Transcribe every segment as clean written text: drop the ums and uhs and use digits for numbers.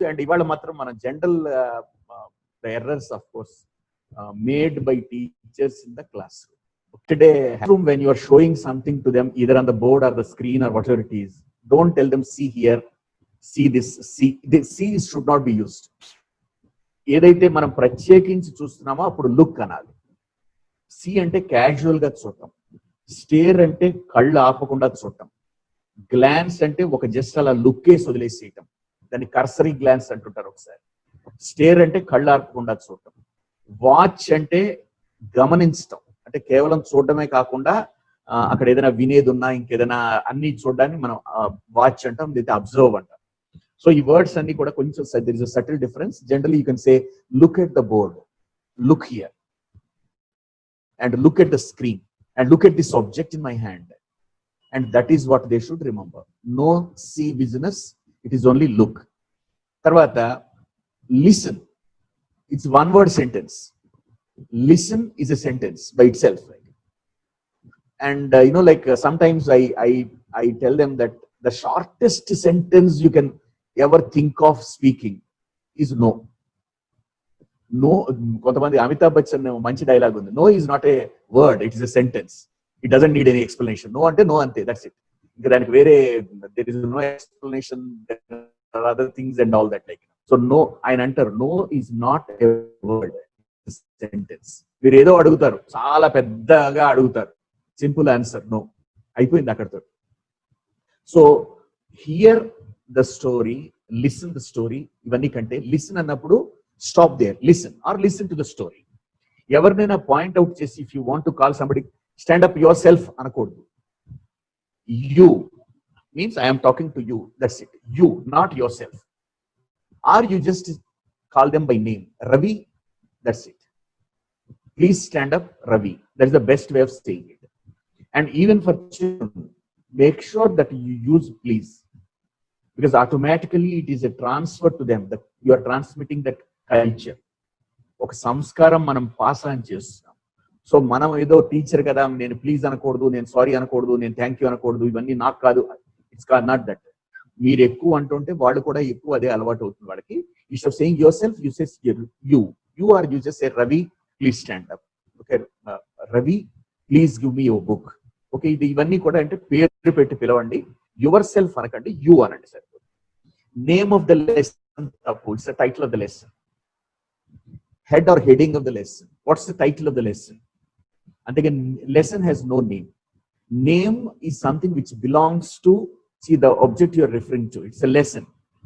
And ఇవాళ మాత్రం మన general the errors, of course, made by teachers in the classroom. Today, when you are showing something to them, either on the board or the screen or whatever it is, don't tell them, see here, see this, see. This see should not be used. ఏదైతే మనం ప్రత్యేకించి చూస్తున్నామో అప్పుడు look అనాలి. C అంటే casual గా చూడటం, stair అంటే కళ్ళు ఆపకుండా చూడటం, గ్లాన్స్ అంటే ఒక జస్ట్ అలా లుక్ వేసి వదిలేసేయటం, దాన్ని కర్సరీ గ్లాన్స్ అంటుంటారు ఒకసారి. స్టేర్ అంటే కళ్ళు ఆపకుండా చూడటం, వాచ్ అంటే గమనించటం, అంటే కేవలం చూడటమే కాకుండా అక్కడ ఏదైనా వినేది ఉన్నా ఇంకేదైనా అన్ని చూడడానికి మనం వాచ్ అంటాం, లేదా అబ్జర్వ్ అంటాం. సో ఈ వర్డ్స్ అన్ని కూడా కొంచెం there is a subtle difference. Generally you can say look at the board, look here, and look at the screen, and look at this object in my hand, and that is what they should remember. No see business, it is only look. Tarvata, listen. It's one word sentence. Listen is a sentence by itself, right? And sometimes I tell them that the shortest sentence you can ever think of speaking is no. No, కొంతమంది అమితాబ్ బచ్చన్ మంచి dialogue ఉంది, no is not a word, it is a sentence, it doesn't need any explanation. No అంటే no అంతే, that's it. ఇంకా దానికి వేరే there is no explanation, other things and all that like. So no ఆయన అంటారు, no is not a word, sentence. మీరు ఏదో అడుగుతారు, చాలా పెద్దగా అడుగుతారు, సింపుల్ ఆన్సర్ నో, అయిపోయింది అక్కడితో. So here the story, listen the story, ఇవన్నీ కంటే లిసన్ అన్నప్పుడు stop there, listen or listen to the story. ఎవరినైనా పాయింట్ అవుట్ చేసి if you want to call somebody, stand up yourself అనకూడదు. You means I'm talking to you, that's it. You, not yourself. Or you just call them by name, Ravi, that's it. Please stand up Ravi, that is the best way of saying it. And even for children, make sure that you use please, because automatically it is a transfer to them, that you are transmitting that culture. ఒక సంస్కారం మనం pass on చేస్తున్నాం. So మనం ఏదో teacher కదా, నేను please అనకూడదు, నేను సారీ అనకూడదు, నేను థ్యాంక్ యూ అనకూడదు, ఇవన్నీ నాకు కాదు. It's not that. మీరు ఎక్కువ అంటుంటే వాళ్ళు కూడా ఎక్కువ అదే అలవాటు అవుతుంది వాళ్ళకి. Instead of saying yourself, you says you are you just say Ravi please stand up, okay Ravi please give me your book, okay. ఇవన్నీ కూడా అంటే పేరు పెట్టి పిలవండి, యువర్ సెల్ఫ్ అనకండి, యూ అనండి sir. Name of the lesson తప్పు, it's the title of the lesson. Head or heading of the lesson. What's the title of the lesson? And again, lesson has no name. Name is something which belongs to, see, the object you are referring to. It's a lesson.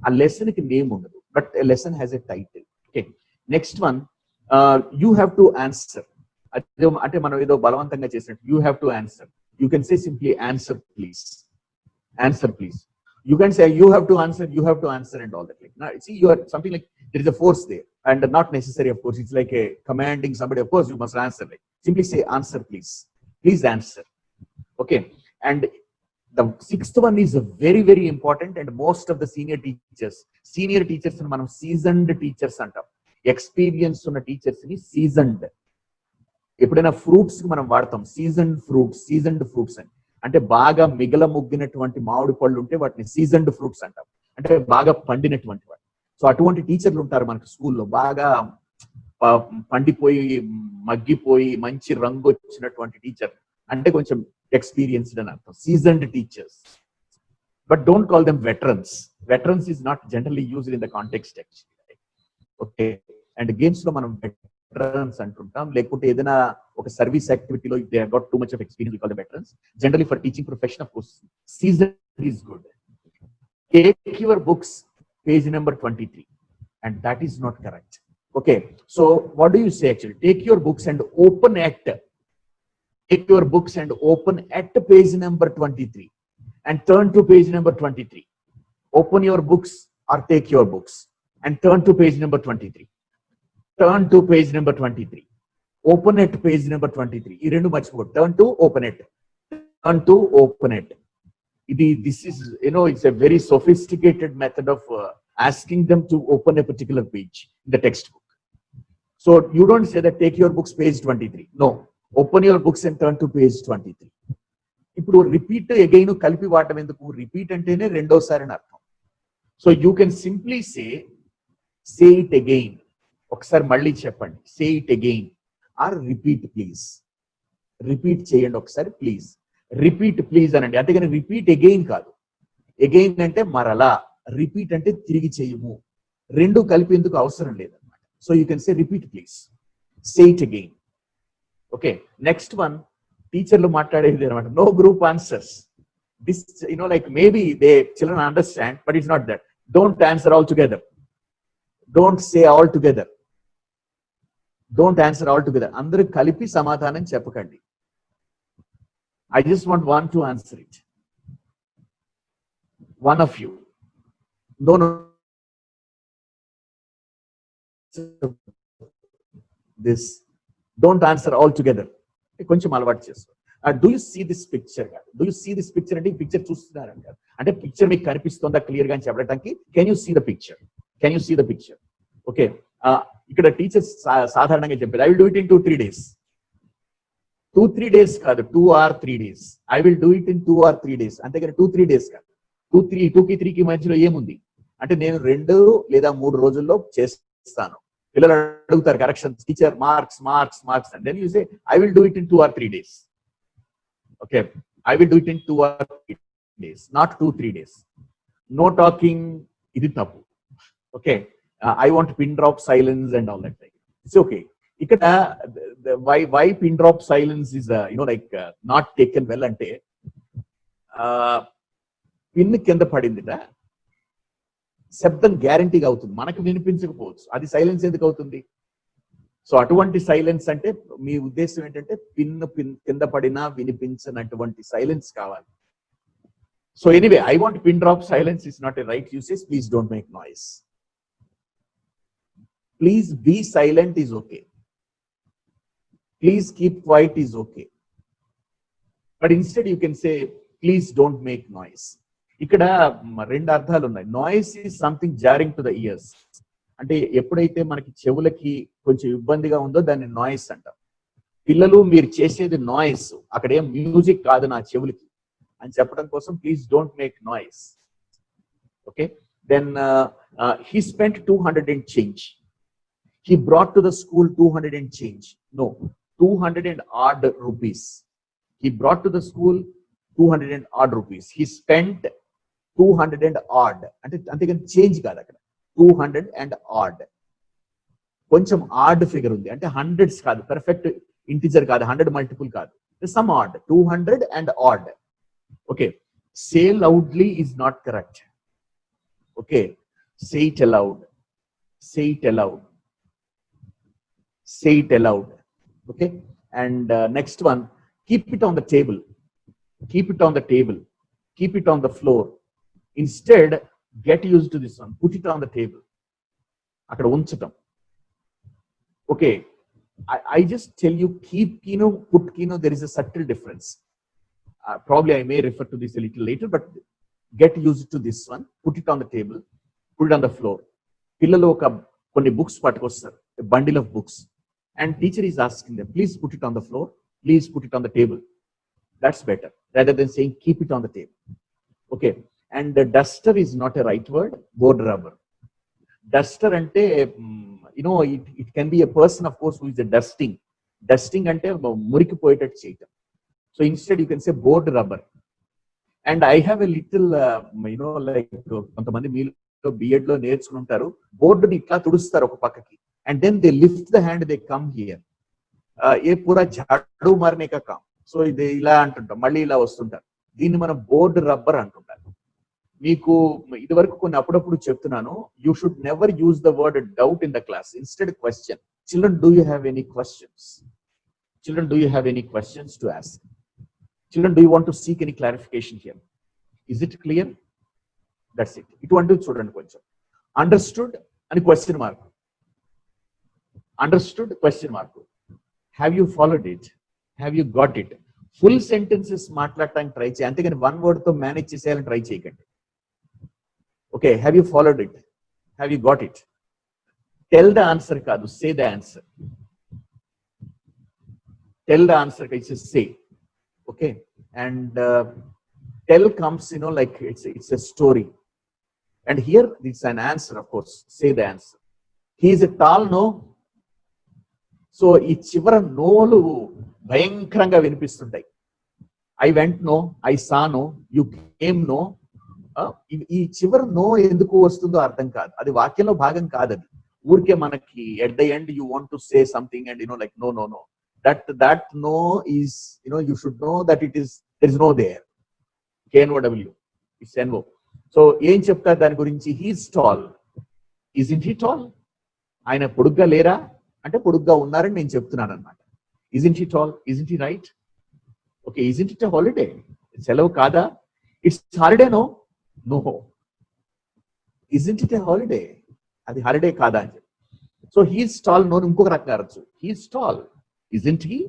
A lesson ki name undadu, but a lesson has a title. Okay. Next one, you have to answer. Ante manam edo balavantanga chesinattu, you have to answer. You can say simply answer please. Answer please. You can say you have to answer and all that. Like, now, see, you are something like there is a force there, and not necessary, of course. It's like a commanding somebody, of course you must answer. Like, simply say answer please, please answer, okay. And the sixth one is very very important, and most of the senior teachers ni manam seasoned teachers antam. Experience ఉన్న teachers ni seasoned. ఎప్పుడైనా fruits కి మనం వాడతాం seasoned fruits అని, అంటే బాగా మిగల ముగ్గినటువంటి మామిడి పళ్ళు ఉంటే వాటిని సీజన్డ్ ఫ్రూట్స్ అంటాం, అంటే బాగా పండినటువంటి వాటి. సో అటువంటి టీచర్లు ఉంటారు మనకి స్కూల్లో, బాగా పండిపోయి మగ్గిపోయి మంచి రంగు వచ్చినటువంటి టీచర్ అంటే కొంచెం ఎక్స్పీరియన్స్డ్ అని అర్థం, seasoned teachers. But don't call them veterans. Veterans is not generally used in the context actually, okay. And games లో మనం veterans అంటుంటాం, లేకుంటే ఏదైనా ఒక సర్వీస్ యాక్టివిటీలో they have got too much of experience, we call the veterans. Generally for teaching profession, of course, season is good. Take your books, page number 23, and that is not correct, okay. So what do you say actually? Take your books and open at page number 23 and turn to page number 23. Open your books or take your books and turn to page number 23. Turn to page number 23. Open at page number 23. ఈ రెండు మర్చిపోదు. Turn to, open it. Turn to, open it. This is, it's a very sophisticated method of asking them to open a particular page in the textbook. So you don't say that take your books page 23. No. Open your books and turn to page 23. ఇప్పుడు repeat again కలిపి వాడటం ఎందుకు? Repeat అంటేనే రెండోసారి అని అర్థం. So you can simply say say it again, ఒకసారి మళ్ళీ చెప్పండి. Say it again or repeat please. Repeat చేయండి ఒకసారి ప్లీజ్. రిపీట్ ప్లీజ్ అనండి, అంతేగాని రిపీట్ అగైన్ కాదు. అగైన్ అంటే మరలా, రిపీట్ అంటే తిరిగి చేయము. రెండు కలిపి ఎందుకు అవసరం లేదన్నమాట. So you can say repeat please, say it again. Okay, next one టీచర్లు మాట్లాడేది అనమాట, no group answers. This, like maybe they children understand, but it's not that. Don't answer all together. Don't say all together. Don't answer all together. Andaru kalipi samadhanam cheppakandi. I just want one to answer it. One of you. No. This. Don't answer all together. కొంచెం అలవాటు చేసుకో. Do you see this picture కాదు, do you see this picture అంటే ఈ picture చూస్తున్నారని కాదు, అంటే picture మీకు కనిపిస్తుందా క్లియర్ గా అని చెప్పడానికి can you see the picture, can you see the picture. Okay, ఇక్కడ టీచర్స్ సాధారణంగా చెప్పేది I will do it in 2-3 days. 2-3 days కాదు, 2 or 3 days. I will do it in 2 or 3 days, అంతేగాని 2-3 days కాదు. 2కి 3కి మధ్యలో ఏముంది అంటే నేను 2 లేదా 3 రోజుల్లో చేస్తాను. పిల్లలు అడుగుతారు corrections, teacher marks marks marks, and then you say I will do it in 2 or 3 days. Okay, I will do it in 2 or 3 days, not 2-3 days. No talking, idi tappu. Okay, I want pin drop silence and all that thing. It's okay. Ikkada why pin drop silence is not taken well ante pin kinda padindita శబ్దం గ్యారంటీగా అవుతుంది, మనకు వినిపించకపోవచ్చు, అది silence ఎందుకు అవుతుంది? So అటువంటి silence అంటే మీ ఉద్దేశం ఏంటంటే పిన్ కింద పడినా వినిపించినటువంటి సైలెన్స్ కావాలి. So anyway, I want pin drop silence is not a right usage. Please don't make noise. Please be silent is okay. Please keep quiet is okay. But instead you can say please don't make noise. ఇక్కడ 2 అర్థాలు ఉన్నాయి. Noise is something jarring to the ears, అంటే ఎప్పుడైతే మనకి చెవులకి కొంచెం ఇబ్బందిగా ఉందో దాన్ని నాయిస్ అంటాం. పిల్లలు మీరు చేసేది నాయిస్, అక్కడ ఏం మ్యూజిక్ కాదు నా చెవులకి అని చెప్పడం కోసం please don't make noise. Okay, then he spent 200 and change. He brought to the school 200 and change. No, 200 and odd rupees. He brought to the school 200 and odd rupees. He spent 200 and odd, అంటే అంతేగాని change కాదు అక్కడ. 200 and odd, కొంచెం add figure ఉంది అంటే hundreds కాదు, perfect integer కాదు, 100 multiple కాదు, some odd. 200 and odd. Okay, say loudly is not correct. Okay, say it aloud, say it aloud, say it aloud. Okay, and next one, keep it on the table, keep it on the table, keep it on the floor. Instead get used to this one, put it on the table, అక్కడ ఉంచటం. Okay, I just tell you, keep kino, put kino, there is a subtle difference. Probably I may refer to this a little later, but get used to this one. Put it on the table, put it on the floor. పిల్లలు కొన్ని books పట్టుకొస్తారు, a bundle of books, and teacher is asking them, please put it on the floor, please put it on the table. That's better rather than saying keep it on the table. Okay, and the duster is not a right word, board rubber. Duster ante it can be a person of course who is a dusting ante muriki poyetattu cheytam. So instead you can say board rubber. And I have a little like kontamandi meelo B.Ed lo నేర్చుకుంటారు, board ని ఇట్లా తుడుస్తారు ఒక పక్కకి, and then they lift the hand, they come here, ఏ పూరా జాడు మారనే కా com. So ఇది ఇలా అంటుంటాం, మళ్ళీ ఇలా వస్తుంటారు, దీన్ని మనం బోర్డు రబ్బర్ అంటుంటారు. మీకు ఇది వరకు కొన్ని అప్పుడప్పుడు చెప్తున్నాను, you should never use the word doubt in the class, instead question. Children, do you have any questions? Children, do you have any questions to ask? Children, do you want to seek any clarification here? Is it clear? That's it. ఇటువంటి చూడండి కొంచెం. Understood అని question mark, understood question mark. Have you followed it? Have you got it? Full sentences మాట్లాడటానికి try చేయండి, అంతేగాని one word తో manage చేసేయాలని try చేయకండి. Okay, have you followed it? Have you got it? Tell the answer కాదు, say the answer. Tell the answer, it's a say. Okay, and tell comes like it's a story, and here it's an answer, of course. Say the answer. He is a tall no. So ఈ చివర నోలు భయంకరంగా వినిపిస్తుంటాయి. I went no, I saw no, you came no. ఈ చివరి no ఎందుకు వస్తుందో అర్థం కాదు. అది వాక్యంలో భాగం కాదు. అది ఊరికే మనకి at the end you want to say something and like no no no. That no is you should know that it is there is no there. KNOW, ఇట్స్ NO. సో ఏం చెప్తారు దాని గురించి? He's tall. Isn't he tall? ఆయన పొడుగ్గా లేరా అంటే పొడుగ్గా ఉన్నారని నేను చెప్తున్నాను అనమాట. Isn't he tall? Isn't he right? Okay, isn't it a holiday? సెలవు కాదా? It's holiday no? No. Isn't it a holiday? అది హాలిడే కాదా అని చెప్పి. సో హీస్ టాల్ నో ఇంకొక రకంగా అరచు. He's tall, isn't he?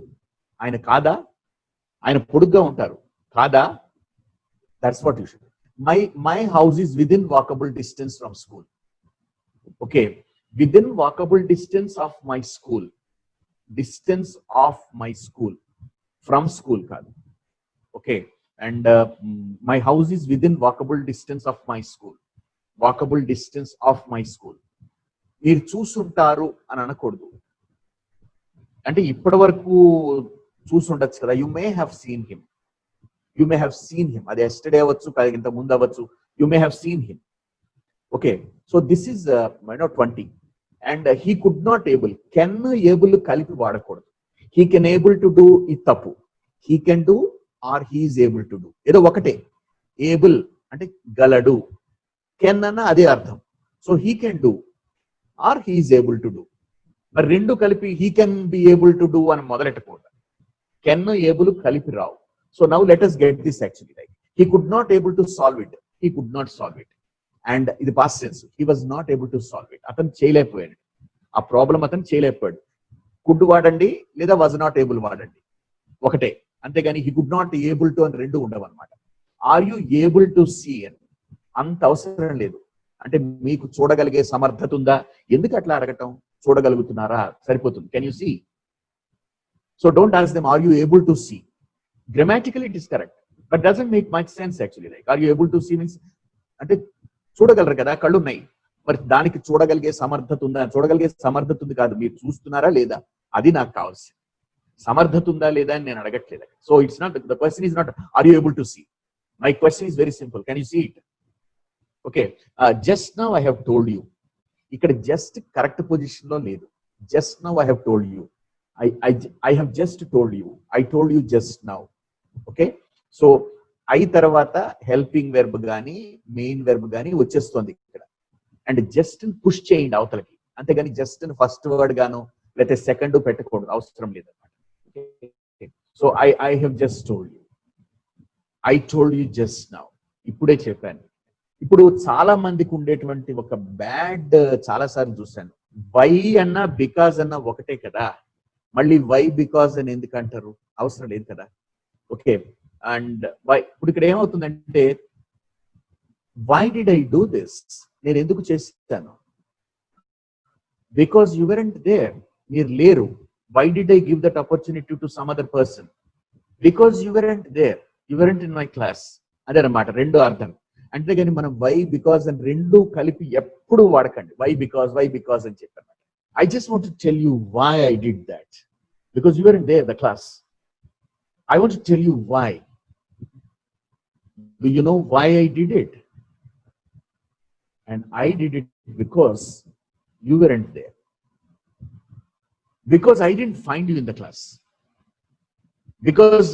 ఆయన కాదా? ఆయన పొడుగ్గా ఉంటారు కాదా? That's what you should. My house is within walkable distance from school. Okay, within walkable distance of my school. Distance of my school, from school కాదు. Okay, and my house is within walkable distance of my school. Walkable distance of my school. మీరు చూసుంటారు అని అనకూడదు. అంటే ఇప్పటి వరకు చూసుండొచ్చు కదా. You may have seen him. You may have seen him. అది ఎస్టర్డే అవ్వచ్చు, ఇంత ముందు అవ్వచ్చు. You may have seen him. Okay, so this is 20. And he could not able. Can able కలిపి వాడకూడదు. He can able to do ఇది తప్పు. He can do or he is able to do, ఏదో ఒకటే. ఏబుల్ అంటే గలడు, can అన్న అదే అర్థం. So he can do or he is able to do. మరి రెండు కలిపి he can be able to do అని మొదలెట్టకూడదు. కెన్ ఏబుల్ కలిపి రావు. So now let us get this actually. Like he could not able to solve it. He could not solve it. And ఇది past tense. He was not able to solve it. అతను చేయలేకపోయాడు. ఆ problem అతను చేయలేకపోయాడు. Could వాడండి లేదా was not able వాడండి, ఒకటే. అంతేగాని he could not able to అని రెండు ఉండవు అనమాట. Are you able to see అని అంత అవసరం లేదు. అంటే మీకు చూడగలిగే సమర్థత ఉందా? ఎందుకు అట్లా అడగటం? చూడగలుగుతున్నారా సరిపోతుంది. Can you see? So don't ask them are you able to see. Grammatically it is correct, but doesn't make much sense actually. Like are you able to see means అంటే చూడగలరు కదా, కళ్ళు ఉన్నాయి, మరి దానికి చూడగలిగే సమర్థత ఉందా? చూడగలిగే సమర్థత ఉంది కాదు, మీరు చూస్తున్నారా లేదా అది నాకు కావాల్సింది. సమర్థత ఉందా లేదా అని నేను అడగట్లేదు. So it's not, the question is not are you able to see. My question is very simple, can you see it? Okay, just now I have told you. ఇక్కడ జస్ట్ కరెక్ట్ పొజిషన్ లో లేదు. Just now I have told you. I have just told you. I told you just now. Okay, so I తర్వాత helping verb గానీ main verb గానీ వచ్చేస్తుంది ఇక్కడ. And just push చేయండి అవతలకి, అంతేగాని జస్ట్ ఫస్ట్ వర్డ్ గాను లేకపోతే సెకండ్ పెట్టకూడదు, అవసరం లేదన్నమాట. So I have just told you. I told you just now. ఇప్పుడే చెప్పాను. ఇప్పుడు చాలా మందికి ఉండేటువంటి ఒక బ్యాడ్, చాలా సార్లు చూశాను, వై అన్నా బికాజ్ అన్నా ఒకటే కదా, మళ్ళీ వై బికాజ్ అని ఎందుకు అంటారు? అవసరం లేదు కదా. Okay, and why. ఇప్పుడు ఇక్కడ ఏమవుతుందంటే why did I do this, నేను ఎందుకు చేస్తాను? బికాజ్ యు వెరంట్ దేర్, మీరు లేరు. Why did I give that opportunity to some other person? Because you weren't there, you weren't in my class. అదే అన్నమాట రెండు అర్థం. అంతేగాని మనం వై బికాజ్ అని రెండు కలిపి ఎప్పుడు వాడకండి. వై బికాజ్ అని చెప్పాను. I just want to tell you why I did that. Because you weren't there in the class. I want to tell you why. Do you know why I did it? And I did it because you weren't there. Because I didn't find you in the class. Because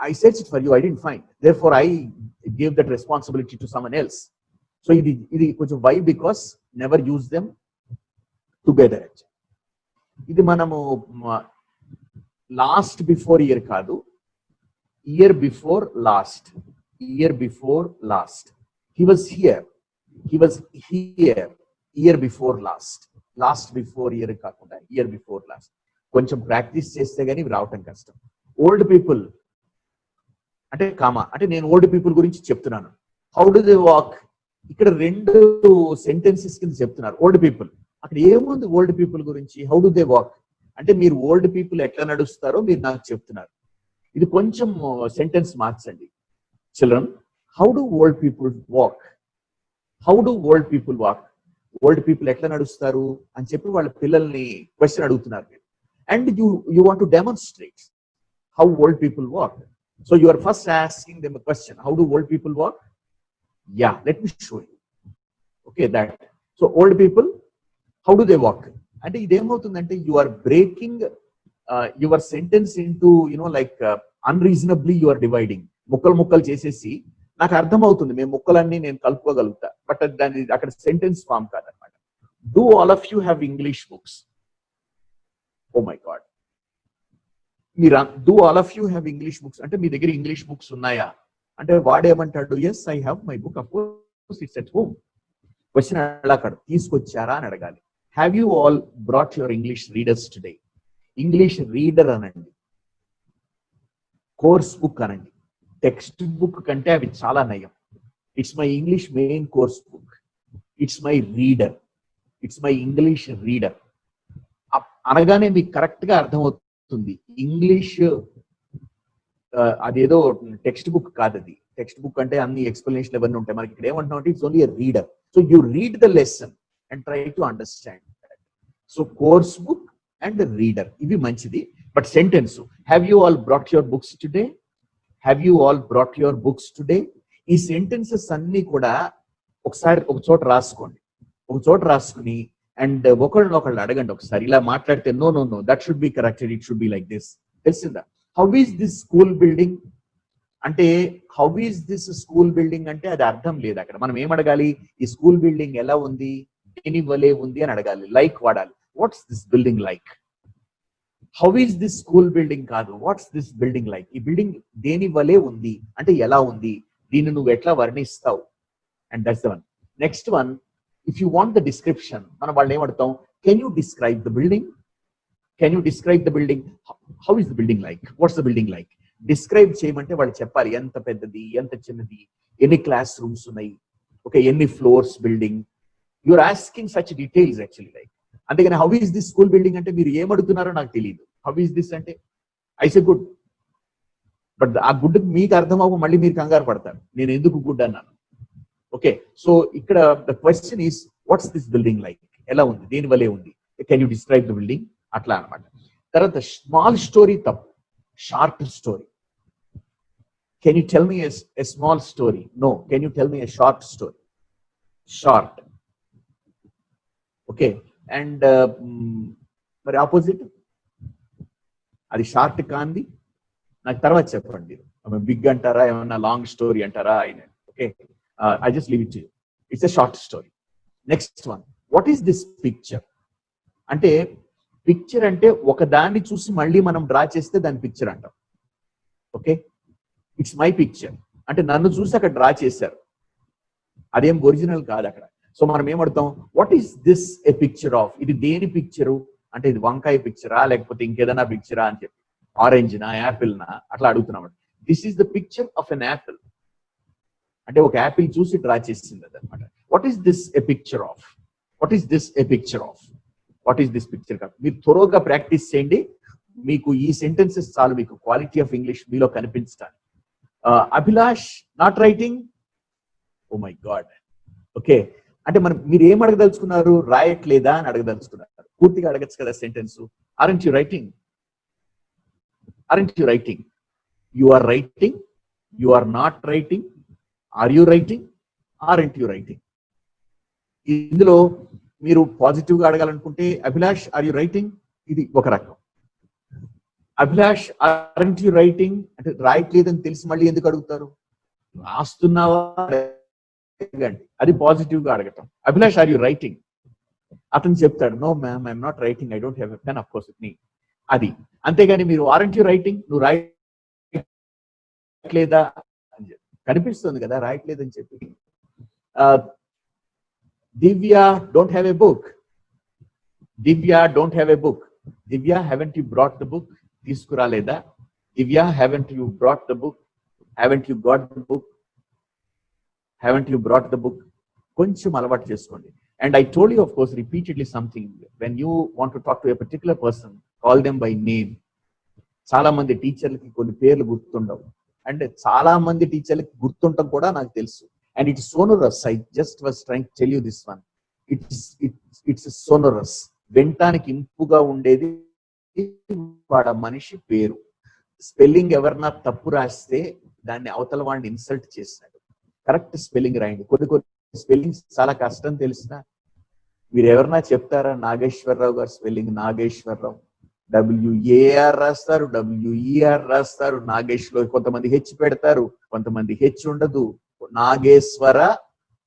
I searched for you, I didn't find. Therefore, I gave that responsibility to someone else. So, ఇది కొంచెం why because never use them together. ఇది మనము last before year కాదు, year before last. He was here year before last. Last before year కాకుండా year before last. కొంచెం practice చేస్తే గానీ రావటం కష్టం. ఓల్డ్ పీపుల్ అంటే అంటే నేను ఓల్డ్ పీపుల్ గురించి చెప్తున్నాను. How do they walk? ఇక్కడ రెండు సెంటెన్సెస్ కింద చెప్తున్నారు. ఓల్డ్ పీపుల్, అక్కడ ఏముంది ఓల్డ్ పీపుల్ గురించి? హౌ డు దే వాక్ అంటే మీరు ఓల్డ్ పీపుల్ ఎట్లా నడుస్తారో మీరు నాకు చెప్తున్నారు. ఇది కొంచెం సెంటెన్స్ మార్చండి. Children, how do old people walk? How do old people walk? Old people ఎట్లా నడుస్తారు అని చెప్పి వాళ్ళ పిల్లల్ని క్వశ్చన్ అడుగుతున్నారు. And you want to demonstrate how old people walk. So you are first asking them a question. How do old people walk? Yeah, let me show you. Okay, that. So old people, how do they walk? And idemoutundante you are breaking your sentence into, like unreasonably you are dividing. ముక్కలు చేసేసి నాకు అర్థం అవుతుంది, మేము ముక్కలన్నీ నేను కలుపుకోగలుగుతా, but దాని అక్కడ సెంటెన్స్ ఫామ్ కాదనమాట. Do all of you have English books? Oh my God, మీరు do all of you have English books అంటే మీ దగ్గర ఇంగ్లీష్ బుక్స్ ఉన్నాయా అంటే వాడేమంటాడు, yes I have my book, of course it's at home. Question అడగాడు, తీసుకొచ్చారా అని అడగాలి. Have you all brought your English readers today? English reader అనండి, కోర్స్ బుక్ అనండి, టెక్స్ట్ బుక్ కంటే అవి చాలా నయం. It's my English main course book, it's my reader, it's my English reader అనగానే మీకు కరెక్ట్ గా అర్థమవుతుంది. ఇంగ్లీష్ అదేదో టెక్స్ట్ బుక్ కాదు, అది టెక్స్ట్ బుక్ అంటే అన్ని ఎక్స్ప్లెనేషన్ అవన్నీ ఉంటాయి. మనకి ఇక్కడ ఏమంటున్నాం అంటే it's only a reader. So you read the lesson and try to understand. So course book and reader ఇవి మంచిది. But sentence, have you all brought your books today? Have you all brought your books today? ఈ sentences అన్ని కూడా ఒకసారి ఒక చోట రాసుకోండి, ఒక చోట రాసుకుని అండ్ ఒకళ్ళు అడగండి ఒకసారి, ఇలా మాట్లాడితే no no no that should be corrected, it should be like this. తెలిసిందా? How is this school building అంటే, how is this school building అంటే అది అర్థం లేదు అక్కడ. మనం ఏం అడగాలి, ఈ స్కూల్ బిల్డింగ్ ఎలా ఉంది, దేని వలే ఉంది అని అడగాలి. లైక్ వాడాలి. What's this building like? How is this school building కాదు, వాట్స్ దిస్ బిల్డింగ్ లైక్? ఈ బిల్డింగ్ దేని వలే ఉంది అంటే ఎలా ఉంది, దీన్ని నువ్వు ఎట్లా వర్ణిస్తావు? And that's the one. Next one, if you want the description, మనం వాళ్ళు ఏమడతాం, can you describe the building? Can you describe the building? How is the building like? What's the building like? Describe చేయమంటే వాళ్ళు చెప్పాలి ఎంత పెద్దది, ఎంత చిన్నది, ఎన్ని క్లాస్ రూమ్స్ ఉన్నాయి, ఓకే, ఎన్ని floors building. You're asking such details actually like. అంతేగాని how is this school building అంటే మీరు ఏమడుగుతున్నారో నాకు తెలియదు. హౌ ఈస్ దిస్ అంటే ఐ సే గుడ్, బట్ ఆ గుడ్ మీకు అర్థం అవ్వ, మళ్ళీ మీరు కంగారు పడతారు నేను ఎందుకు గుడ్ అన్నాను. ఓకే, సో ఇక్కడ the question is what's this building like? ఎలా ఉంది, దేని వలే ఉంది, can you describe the building? అట్లా అనమాట. తర్వాత స్మాల్ స్టోరీ తప్పు, short story. Can you tell me a small story? No, can you tell me a short story? Short. Okay, and మరి ఆపోజిట్, అది షార్ట్ కాంది నాకు తర్వాత చెప్పండి. బిగ్ అంటారా, ఏమన్నా లాంగ్ స్టోరీ అంటారా? Okay, I just leave it to you. It's a short story. Next one, what is this picture? అంటే పిక్చర్ అంటే ఒక దాన్ని చూసి మళ్ళీ మనం డ్రా చేస్తే దాని పిక్చర్ అంటాం. ఓకే, ఇట్స్ మై పిక్చర్ అంటే నన్ను చూసి అక్కడ డ్రా చేశారు, అదేం ఒరిజినల్ కాదు అక్కడ. సో మనం ఏమడతాం, what is this a picture of? ఇది దేని పిక్చరు అంటే, ఇది వంకాయ పిక్చరా లేకపోతే ఇంకేదైనా పిక్చరా అని చెప్పి, ఆరెంజ్నా యాపిల్నా అట్లా అడుగుతున్నాం. This is the picture of an apple అంటే ఒక యాపిల్ చూసి డ్రా చేసింది అనమాట. What is this a picture of? What is this a picture of? What is this picture of? మీరు త్వరగా ప్రాక్టీస్ చేయండి, మీకు ఈ సెంటెన్సెస్ చాలు మీకు క్వాలిటీ ఆఫ్ ఇంగ్లీష్ మీలో కనిపించడానికి. Abhilash not writing, oh my God. Okay, అంటే మీరు ఏం అడగదలుచుకున్నారు? రాయట్లేదా అని అడగదలుచుకున్నారు. పూర్తిగా అడగచ్చు కదా sentence. Aren't you writing? Aren't you writing? You are writing, you are not writing, are you writing, aren't you writing? ఇందులో మీరు పాజిటివ్ గా అడగాలనుకుంటే అభిలాష్ ఆర్ యూ రైటింగ్, ఇది ఒక రకం. అభిలాష్ ఆరెంట్ యూ రైటింగ్ అంటే రాయట్లేదని తెలిసి మళ్ళీ ఎందుకు అడుగుతారు? రాస్తున్నావా అడగండి, అది పాజిటివ్ గా అడగటం. Abhilash are you writing? అతను చెప్తాడు, no ma'am I'm not writing, I don't have a pen, of course with me. అది. అంతేగాని మీరు ఆరెంట్ యూ రైటింగ్, నువ్వు రాయట్లేదా అని చెప్పి కనిపిస్తుంది కదా రాయట్లేదని చెప్పి. Divya don't have a book, Divya don't have a book, Divya haven't you brought the book? తీసుకురాలేదా? Divya haven't you brought the book, haven't you got the book, haven't you brought the book? కొంచెం అలవాటు చేసుకోండి. And I told you of course repeatedly something, when you want to talk to a particular person, call them by name. చాలా మంది టీచర్లకి కొన్ని పేర్లు గుర్తుండవు, అంటే చాలా మంది టీచర్లకి గుర్తుండటం కూడా నాకు తెలుసు. And it's sonorous, I just was trying to tell you this one. It's sonorous, వినటానికి ఇంపుగా ఉండేది వాడ మనిషి పేరు. స్పెల్లింగ్ ఎవరన్నా తప్పు రాస్తే దాన్ని అవతల వాడిని ఇన్సల్ట్ చేసినాడు. కరెక్ట్ స్పెల్లింగ్ రాయండి. కొన్ని కొన్ని స్పెల్లింగ్స్ చాలా కష్టం తెలిసిన మీరు ఎవరన్నా చెప్తారా? నాగేశ్వరరావు గారు స్పెల్లింగ్ నాగేశ్వరరావు, డబ్ల్యూఏఆర్ రాస్తారు, డబ్ల్యూఈఆర్ రాస్తారు. నాగేష్ లో కొంతమంది హెచ్ పెడతారు, కొంతమంది హెచ్ ఉండదు. నాగేశ్వర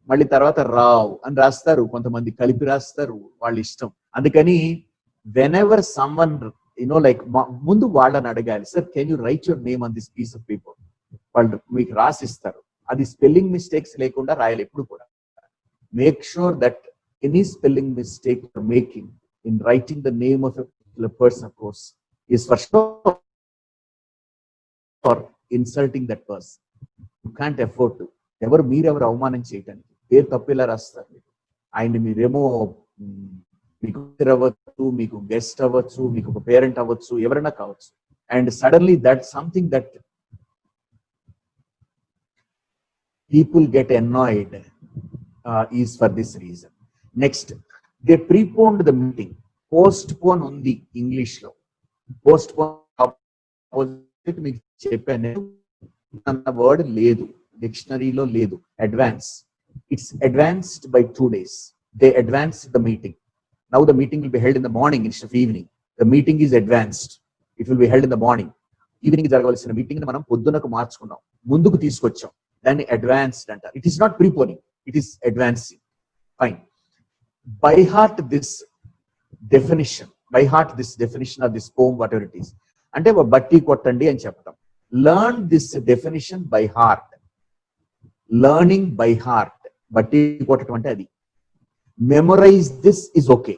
మళ్ళీ తర్వాత రావ్ అని రాస్తారు, కొంతమంది కలిపి రాస్తారు, వాళ్ళ ఇష్టం. అందుకని వెనెవర్ సమ్వన్ లైక్ ముందు వాళ్ళని అడగాలి, sir can you write your name on this piece of paper. వాళ్ళు మీకు రాసిస్తారు. అది స్పెల్లింగ్ మిస్టేక్స్ లేకుండా రాయాలి ఎప్పుడు కూడా. Make sure that any spelling mistake making in writing the name of a person of course is for sure insulting that person. You can't afford to. మీరెవరు అవమానం చేయటానికి? పేరు తప్పు ఇలా రాస్తారు. ఆయన మీరేమో మీకు అవ్వచ్చు, మీకు గెస్ట్ అవ్వచ్చు, మీకు ఒక పేరెంట్ అవ్వచ్చు, ఎవరైనా కావచ్చు. And suddenly that something that people get annoyed is for this reason. Next, they preponed the meeting. Postpone ఉంది ఇంగ్లీష్ లో. Postpone ఆపోజిట్ మీకు చెప్పాను అన్న వర్డ్ లేదు, డిక్షనరీలో లేదు. Advance, it's advanced by 2 days. They advanced the meeting. Now the meeting will be held in the morning instead of evening. The meeting is advanced. It will be held in the morning. Evening జరగవలసిన meeting మనం పొద్దునకు మార్చుకున్నాం, ముందుకు తీసుకొచ్చాం. దాన్ని advanced అంటారు. It is not preponing, it is advancing. Fine. By heart this definition, by heart this definition of this poem whatever it is. అంటే బట్టి కొట్టండి అని చెప్పటం. Learn this definition by heart. Learning by heart, బట్టి కొట్టడం అంటే అది. Memorise this is okay.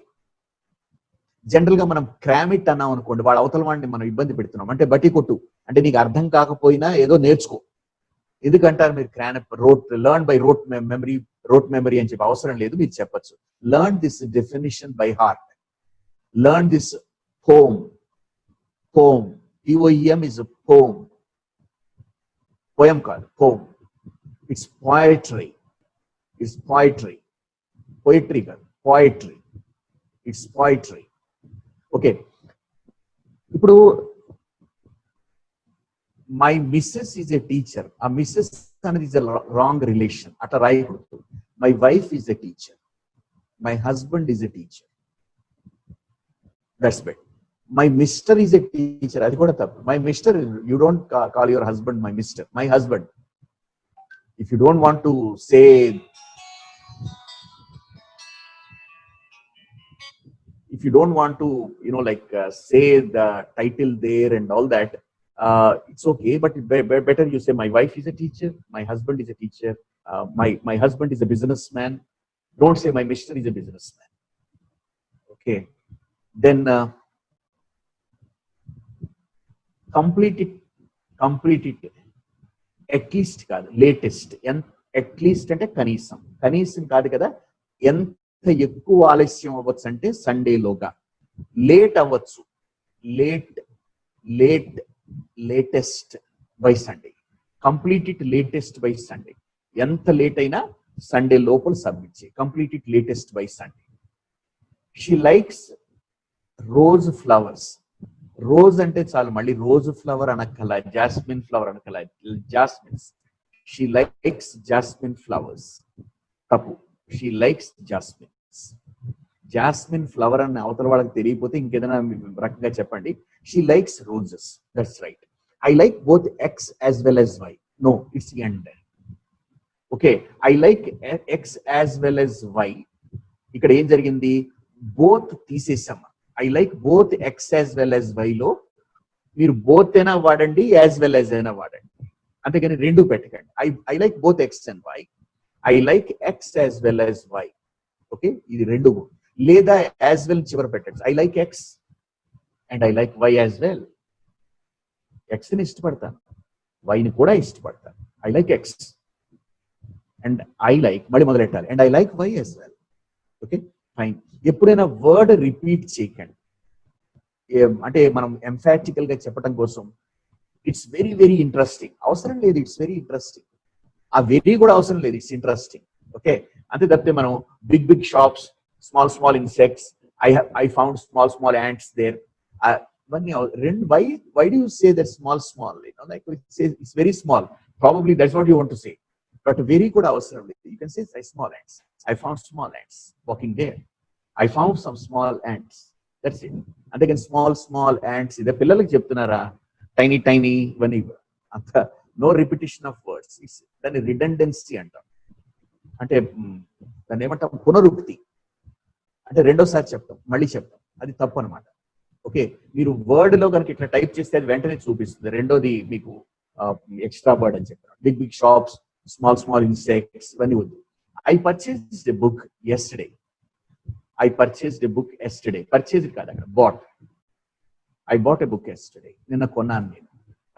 General గా మనం క్రామిట్ అన్నాం అనుకోండి, వాడు అవతల వాడిని మనం ఇబ్బంది పెడుతున్నాం. అంటే బట్టి కొట్టు అంటే నీకు అర్థం కాకపోయినా ఏదో నేర్చుకో. ఎందుకంటారు మీరు లర్న్ బై రోట్ మెమరీ అని చెప్పి అవసరం లేదు, మీరు చెప్పచ్చు. Learn this definition by heart. Learn this poem. POEM is a poem. Poem కాదు, poem. It's poetry. It's poetry. Poetry కాదు, poetry. It's poetry. ఓకే. ఇప్పుడు my missus is a teacher. ఆ మిస్సెస్ అనేది ఇస్ ఎ రాంగ్ రిలేషన్, అట్లా రాయకూడదు. My wife is a teacher, my husband is a teacher. That's bet. My mister is a teacher, అది కూడా తప్పు. My mister, you don't call your husband my mister. My husband. If you don't want to say, if you don't want to say the title there and all that, it's okay, but better you say my wife is a teacher, my husband is a teacher, my husband is a businessman. Don't say my mister is a businessman. Okay. Then complete it at least కాదు, latest. at least అంటే కనీసం కాదు కదా. ఎంత ఎక్కువ ఆలస్యం అవ్వచ్చు అంటే సండేలోగా. లేట్ అవ్వచ్చు, latest by Sunday. Complete it latest by Sunday. ఎంత లేట్ అయినా సండే లోపల సబ్మిట్ చేయి. Complete it latest by Sunday. She likes rose flowers. Rose అంటే చాలు, మళ్ళీ రోజ్ ఫ్లవర్ అనక్కల, జాస్మిన్ ఫ్లవర్ అనక్కల. Jasmines. She likes jasmine flowers. తప్పు. She likes jasmines. Jasmine flower అని అవతల వాళ్ళకి తెలియకపోతే ఇంకేదైనా రకంగా చెప్పండి. She likes roses. That's right. I like both X as well as Y. No, it's end. Okay. I like X as well as Y. ఇక్కడ ఏం జరిగింది? బోత్ తీసేసాం. I like both X as well as Y లో మీరు both అయినా వాడండి, as well as అయినా వాడండి. అంతేగాని రెండు పెట్టకండి. I like both X and Y. I like X as well as Y. Okay, ఇది రెండు. లేదా యాజ్ వెల్ చివర పెట్టండి. I like X and I like Y as well. X ని ఇష్టపడతాను, వైని కూడా ఇష్టపడతాను. I like X and I like, మళ్ళీ మొదలెట్టాలి, and I like Y as well. Okay, fine. ఎప్పుడైనా వర్డ్ రిపీట్ చేయకండి. అంటే మనం ఎంఫాటికల్ గా చెప్పడం కోసం ఇట్స్ వెరీ వెరీ ఇంట్రెస్టింగ్ అవసరం లేదు. It's very interesting. ఆ వెరీ కూడా అవసరం లేదు. It's interesting. ఓకే, అంతే తప్పితే మనం big shops, small insects, I found small ants there. Why do you say that small? Like it's very small. Probably that's what you want to say. But very good avasram. You can say small ants. I found small ants walking there. I found some small ants. That's it. And again, small ants. The పిల్లలకి చెప్తున్నారా tiny when no repetition of words. It's then redundancy అంటాం. అంటే దాన్ని ఏమంటాం, పునరుక్తి. అంటే రెండోసారి చెప్తాం, మళ్ళీ చెప్తాం, అది తప్పు అనమాట. ఓకే, మీరు వర్డ్ లో కనుక ఇట్లా టైప్ చేస్తే అది వెంటనే చూపిస్తుంది. రెండోది మీకు ఎక్స్ట్రా వర్డ్ అని చెప్పారు. బిగ్ షాప్స్, స్మాల్ ఇన్సెక్ట్స్ ఇవన్నీ వద్దు. I purchased a book yesterday. Purchase కాదు అక్కడ, I bought a book yesterday. నిన్న కొన్నాను నేను.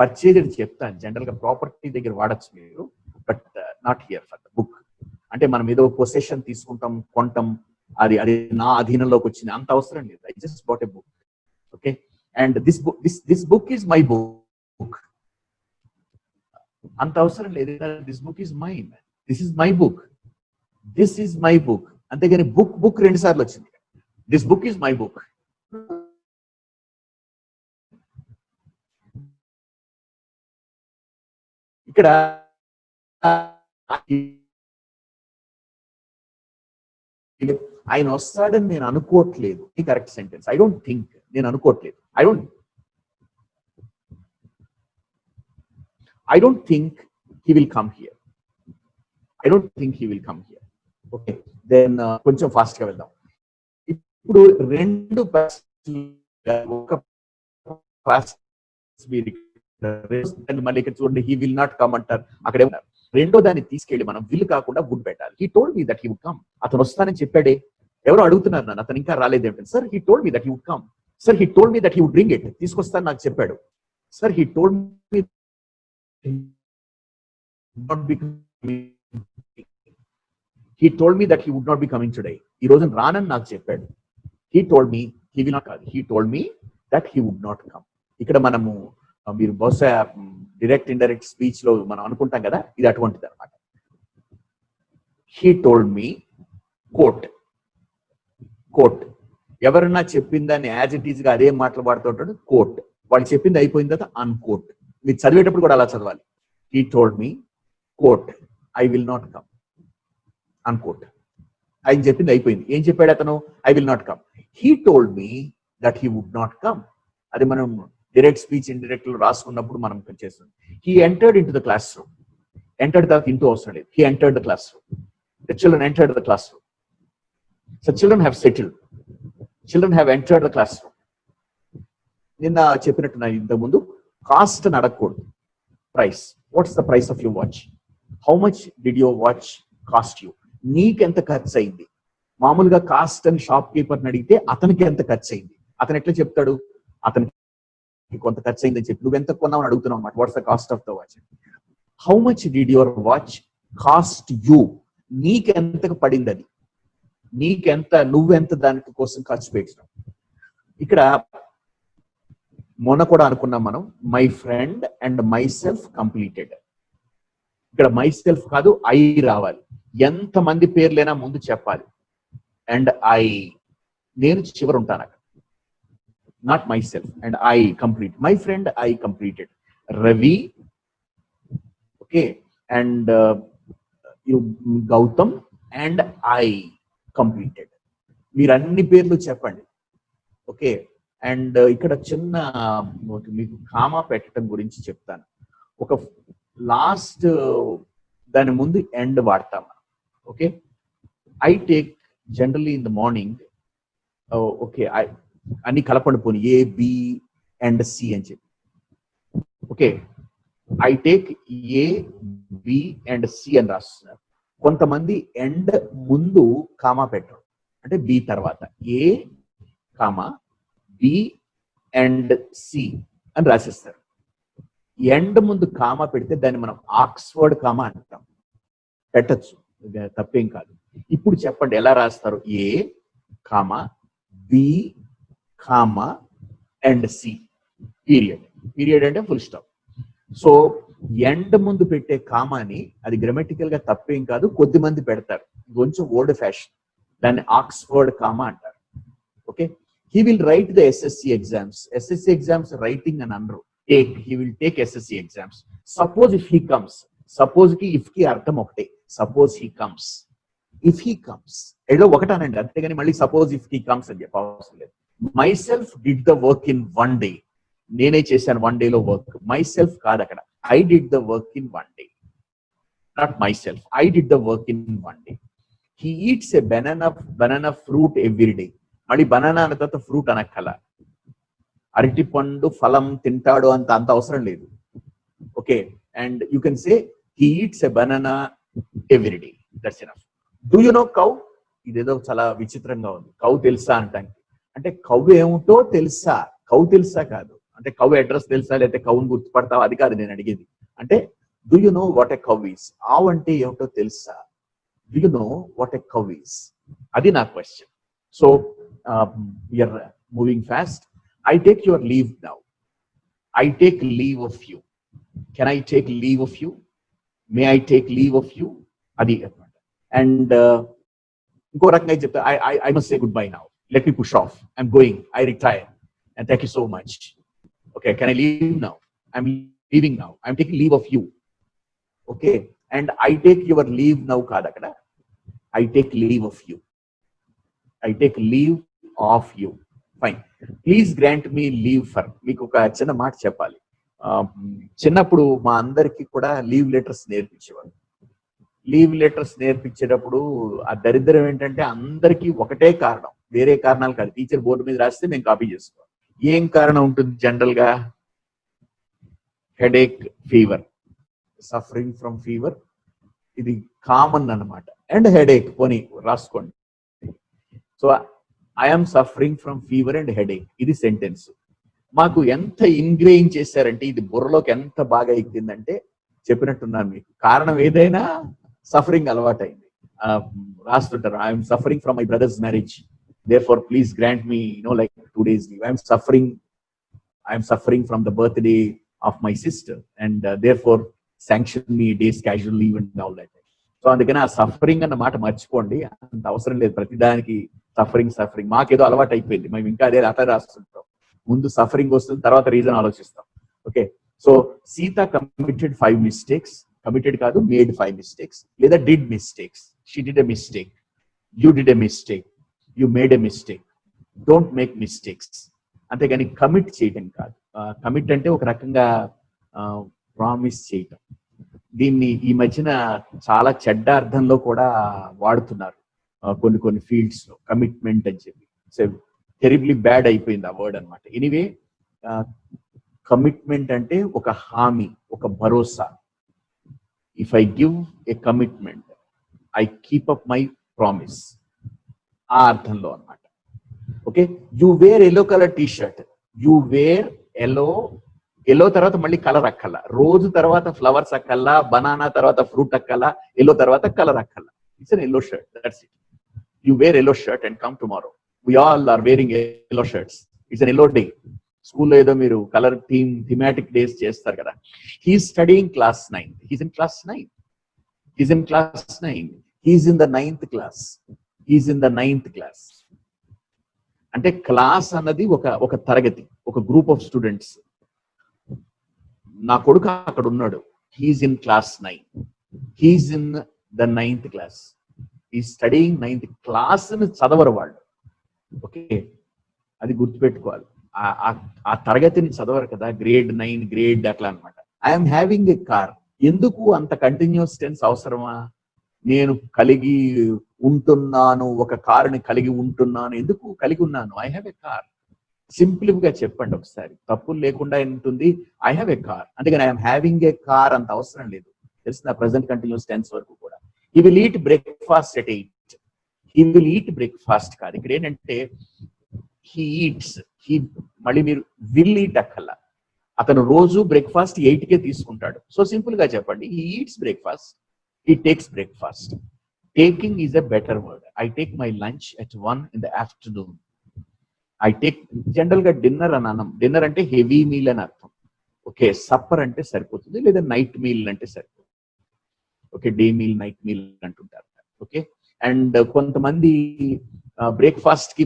పర్చేజ్ చెప్తాను, జనరల్ గా ప్రాపర్టీ దగ్గర వాడచ్చు మీరు, but not here for the book. అంటే మనం ఏదో పొసెషన్ తీసుకుంటాం, కొంటాం, అది నా అధీనంలోకి వచ్చింది, అంత అవసరం లేదు. I just bought a book. Okay, and this book is my book. అంత అవసరం లేదు. This book is mine. This is my book. అంతేగాని బుక్ 2 సార్లు వచ్చింది. This book is my book. ఇక్కడ ఆయన వస్తాడని నేను అనుకోవట్లేదు. ఈ correct sentence. I don't think, నేను అనుకోవట్లేదు. I don't think he will come here. Okay, then కొంచెం ఫాస్ట్ గా వెళ్దాం. ఇప్పుడు రెండు మళ్ళీ ఇక్కడ చూడండి, హీ విల్ నాట్ కమ్ అంటారు. అక్కడే ఉన్నారు. రెండో దాన్ని తీసుకెళ్లి మనం విల్ కాకుండా వుడ్ పెట్టాలి. He told me that he would come. అతను వస్తానని చెప్పాడే. ఎవరు అడుగుతున్నారు నన్ను, అతను ఇంకా రాలేదేంటంటే, sir he told me that he would come. Sir he told me that he would bring it. తీసుకొస్తాను నాకు చెప్పాడు. Sir he told me that he would not be coming today. ఈ రోజు రానని నాకు చెప్పాడు. He told me that he would not come. ఇక్కడ మనము మీరు బహుశా డైరెక్ట్ ఇండైరెక్ట్ స్పీచ్ లో మనం అనుకుంటాం కదా, ఇది అటువంటిది అనమాట. He told me, quote. ఎవరన్నా చెప్పిందాన్ని యాజ్ ఇట్ ఈజ్ గా అదే మాటలు వాడుతుంటాడు. కోట్, వాళ్ళు చెప్పింది అయిపోయిన తర్వాత అన్కోట్. మీరు చదివేటప్పుడు కూడా అలా చదవాలి. He told me, I will not come. అన్కోట్. ఆయన చెప్పింది అయిపోయింది. ఏం చెప్పాడు అతను? I will not come. He told me that he would not come. అది మనం డైరెక్ట్ స్పీచ్, ఇండైరెక్ట్ లో రాసుకున్నప్పుడు మనం చేస్తాం. He entered into the classroom. Entered దాకా ఇంటూ అవసరం లేదు. He entered the classroom. The children entered the classroom. So children have settled. Children have entered the classroom. నిన్న చెప్పినట్టు నా ఇంతకుముందు కాస్ట్ అని అడగకూడదు, price. What's the price of your watch? How much did your watch cost you? నీకెంత ఖర్చు అయింది? మామూలుగా కాస్ట్ అని షాప్ కీపర్ని అడిగితే అతనికి ఎంత ఖర్చు అయింది, అతను ఎట్లా చెప్తాడు? అతనికి కొంత ఖర్చు అయిందని చెప్పి నువ్వు ఎంత కొన్నావు అని అడుగుతున్నావు అన్నమాట. What's the cost of the watch? How much did your watch cost you? నీకెంతకు పడింది అది, నువ్వెంత దానికి కోసం ఖర్చు పెట్టినావు. ఇక్కడ మొన్న కూడా అనుకున్నాం మనం, my friend and my self completed. ఇక్కడ మై సెల్ఫ్ కాదు, ఐ రావాలి. ఎంతమంది పేర్లైనా ముందు చెప్పాలి. అండ్ ఐ, నేను చివరి ఉంటాను అక్కడ. Not myself and I complete. My friend I completed. Ravi, okay, and Gautam and I completed. మీరు అన్ని పేర్లు చెప్పండి. ఓకే, అండ్ ఇక్కడ చిన్న మీకు కామా పెట్టడం గురించి చెప్తాను. ఒక లాస్ట్ దాని ముందు ఎండ్ వాడతాం. Okay, I take generally in the morning. Okay, అన్ని కలపండి పోని, ఏ, బి అండ్ సి అని చెప్పి. Okay, I take A, B and C అని రాస్తున్నారు. కొంతమంది ఎండ్ ముందు కామా పెట్టరు, అంటే బి తర్వాత ఏ కామా బి అండ్ సి అని రాసిస్తారు. ఎండ్ ముందు కామా పెడితే దాన్ని మనం ఆక్స్ఫర్డ్ కామా అంటాం. పెట్టచ్చు, తప్పేం కాదు. ఇప్పుడు చెప్పండి ఎలా రాస్తారు? A comma B comma and C, period. Period అంటే ఫుల్ స్టాప్. సో ఎండ్ ముందు పెట్టే కామాని అది గ్రామటికల్ గా తప్పేం కాదు, కొద్ది మంది పెడతారు, కొంచెం ఓల్డ్ ఫ్యాషన్, దాన్ని ఆక్స్ఫర్డ్ కామా అంటారు. Okay, he will write the SSC exams. SSC exams writing and under he will take SSC exams. Suppose if he comes, suppose ki if ki artham okte, suppose he comes, if he comes edo okataనండి అంతేగాని మళ్ళీ suppose if he comes అని చెప్ప అవసరం లేదు. Myself did the work in one day. నేనే చేశాను one day లో work. myself కాదు అక్కడ, I did the work in one day, not myself. I did the work in one day. He eats a banana fruit every day. మళ్ళీ banana అన్న తర్వాత fruit అనక్కల, అరటి పండు ఫలం తింటాడు అంత అవసరం లేదు. Okay, and you can say he eats a banana every day, that's enough. Do you know cow? ఇదేదో చాలా విచిత్రంగా ఉంది, కౌ తెలుసా అంటానికి. అంటే కౌ ఏమిటో తెలుసా, కౌ తెలుసా కాదు. అంటే కౌ అడ్రస్ తెలుసా, లేకపోతే కౌని గుర్తుపడతావా, అది కాదు నేను అడిగేది. అంటే do you know what a cow is? ఆవు అంటే ఏమిటో తెలుసా? Do you know what a cow is? అది నా question. So we are moving fast. I take your leave now. I take leave of you. Can I take leave of you? May I take leave of you? Adi. And inko rakanga chepta, I must say goodbye now. Let me push off. I'm going. I retire. And thank you so much. Okay, can I leave now? I'm leaving now. I'm taking leave of you. Okay, and I take your leave now kadakada. I take leave of you. I take leave of you. Fine, please grant me leave for. మీకు ఒక చిన్న మాట చెప్పాలి. చిన్నప్పుడు మా అందరికి కూడా leave letters నేర్పించేవారు. Leave letters నేర్పించేటప్పుడు ఆ దరిద్రం ఏంటంటే అందరికీ ఒకటే కారణం, వేరే కారణాలు కాదు. టీచర్ బోర్డు మీద రాస్తే మేము కాపీ చేసుకోవాలి. ఏం కారణం ఉంటుంది జనరల్ గా? Headache, fever, suffering from fever, ఇది కామన్ అన్నమాట. అండ్ హెడేక్ పోనీ రాసుకోండి. So I'm suffering from fever and headache, ఇది సెంటెన్స్. మాకు ఎంత ఇన్గ్రెయిన్ చేశారంటే, ఇది బుర్రలోకి ఎంత బాగా ఎక్కిందంటే చెప్పినట్టున్నాను మీకు. కారణం ఏదైనా సఫరింగ్ అలవాటైంది. రాస్తుంటారు, I'm suffering from my brother's marriage, therefore please grant me like 2 days leave. I'm suffering from the birthday of my sister and therefore sanction me days casual leave and all that. So అందుకని ఆ suffering అన్న మాట మర్చిపోండి, అంత అవసరం లేదు. ప్రతిదానికి suffering మాకేదో అలవాటు అయిపోయింది, మేము ఇంకా అదే అట్లా రాస్తుంటాం. ముందు సఫరింగ్ వస్తుంది, తర్వాత రీజన్ ఆలోచిస్తాం. Okay, so Sita committed 5 mistakes. Committed కాదు, మేడ్ 5 mistakes, లేదా did mistakes. She did a mistake, you did a mistake, you made a mistake. Don't make mistakes. అంతేగాని కమిట్ చేయటం కాదు. కమిట్ అంటే ఒక రకంగా ప్రామిస్ చేయటం. దీన్ని ఈ మధ్యన చాలా చెడ్డ అర్థంలో కూడా వాడుతున్నారు కొన్ని ఫీల్డ్స్ లో, కమిట్మెంట్ అని చెప్పి. సో టెరిబ్లీ బ్యాడ్ అయిపోయింది ఆ వర్డ్ అనమాట. ఎనీవే, కమిట్మెంట్ అంటే ఒక హామీ, ఒక భరోసా. If I give a commitment, I keep up my promise, ఆ అర్థంలో అనమాట. Okay, you wear yellow colour T shirt, you wear yellow తర్వాత మళ్ళీ కలర్ అక్కల్లా, రోజు తర్వాత ఫ్లవర్స్ అక్కల్లా, బనానా తర్వాత ఫ్రూట్ అక్కల్లా, ఎల్లో తర్వాత కలర్ అక్కల్లా. It's an yellow shirt, that's it. You wear yellow shirt and come tomorrow. We all are wearing yellow shirts. It's an yellow day. School lo edo meeru color thematic days chestaru kada. He is studying class 9. He's in class 9. He's in class 9. He's in the 9th class. He's in the 9th class. Ante class annadi oka taragati, oka group of students. Na koduka akkada unnadu. He's in class 9. He's in the 9th class. ఈ studying 9th class ని చదవరు వాళ్ళు. Okay, అది గుర్తుపెట్టుకోవాలి. ఆ తరగతిని చదవరు కదా, గ్రేడ్ 9 గ్రేడ్ అట్లా అనమాట. I'm having a car. ఎందుకు అంత కంటిన్యూస్ టెన్స్ అవసరమా? నేను కలిగి ఉంటున్నాను, ఒక కారుని కలిగి ఉంటున్నాను. ఎందుకు కలిగి ఉన్నాను? I have a car. Simple గా చెప్పండి ఒకసారి, తప్పులు లేకుండా ఉంటుంది. ఐ హ్యావ్ ఏ కార్, అంతేగాని ఐఎమ్ హ్యావింగ్ ఏ కార్ అంత అవసరం లేదు. తెలిసిన ప్రెసెంట్ కంటిన్యూస్ టెన్స్ వరకు కూడా. He will eat breakfast at 8. He will eat breakfast కాదు. ఇక్కడ ఏంటంటే he eats. He మళ్ళీ మీరు will eat అక్కల్లా. అతను రోజు బ్రేక్ఫాస్ట్ 8కే తీసుకుంటాడు. సో సింపుల్ గా చెప్పండి, he eats breakfast, he takes breakfast. Taking is a better word. I take my lunch at 1 in the afternoon. I take, general గా డిన్నర్ అని అనం. డిన్నర్ అంటే హెవీ మీల్ అని అర్థం. ఓకే, సప్పర్ అంటే సరిపోతుంది, లేదా నైట్ మీల్ అంటే సరిపోతుంది. Okay, day meal, night meal అంటుంటారు. ఓకే, అండ్ కొంతమంది బ్రేక్ఫాస్ట్ కి